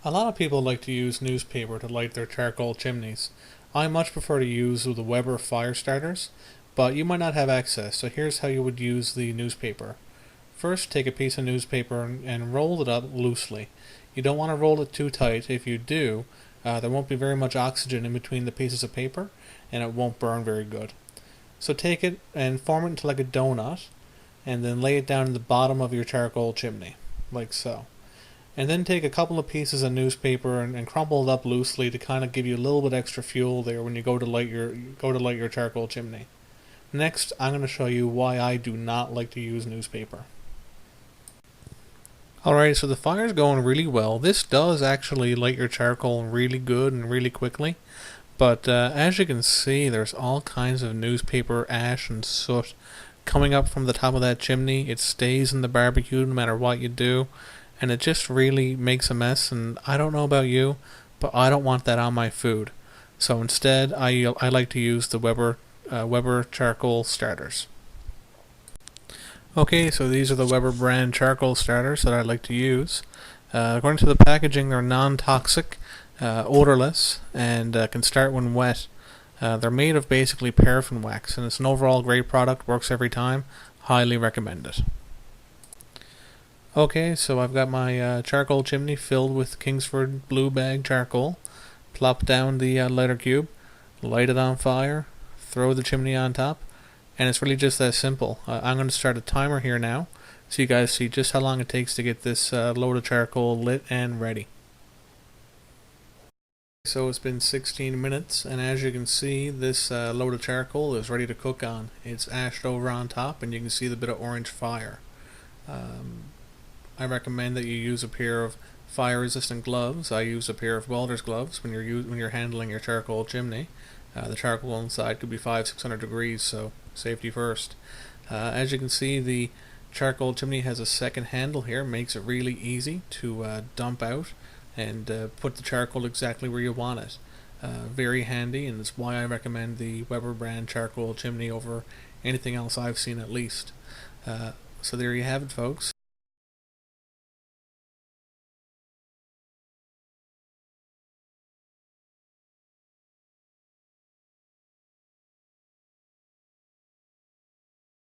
A lot of people like to use newspaper to light their charcoal chimneys. I much prefer to use the Weber fire starters, but you might not have access, so here's how you would use the newspaper. First, take a piece of newspaper and roll it up loosely. You don't want to roll it too tight. If you do, there won't be very much oxygen in between the pieces of paper, and it won't burn very good. So take it and form it into like a donut, and then lay it down in the bottom of your charcoal chimney, like so. And then take a couple of pieces of newspaper and crumple it up loosely to kind of give you a little bit extra fuel there when you go to light your charcoal chimney. Next, I'm going to show you why I do not like to use newspaper. Alright, so the fire's going really well. This does actually light your charcoal really good and really quickly. But as you can see, there's all kinds of newspaper ash and soot coming up from the top of that chimney. It stays in the barbecue no matter what you do, and it just really makes a mess. And I don't know about you, but I don't want that on my food. So instead, I like to use the Weber charcoal starters. Okay, so these are the Weber brand charcoal starters that I like to use. According to the packaging, they're non-toxic, odorless, and can start when wet. They're made of basically paraffin wax, and it's an overall great product, works every time. Highly recommend it. Okay, so I've got my charcoal chimney filled with Kingsford Blue Bag charcoal. Plop down the lighter cube, light it on fire, throw the chimney on top, and it's really just that simple. I'm going to start a timer here now, so you guys see just how long it takes to get this load of charcoal lit and ready. So it's been 16 minutes, and as you can see, this load of charcoal is ready to cook on. It's ashed over on top, and you can see the bit of orange fire. I recommend that you use a pair of fire-resistant gloves. I use a pair of welder's gloves when you're handling your charcoal chimney. The charcoal inside could be 500-600 degrees, so safety first. As you can see, the charcoal chimney has a second handle here. Makes it really easy to dump out and put the charcoal exactly where you want it. Very handy, and it's why I recommend the Weber brand charcoal chimney over anything else I've seen, at least. So there you have it, folks.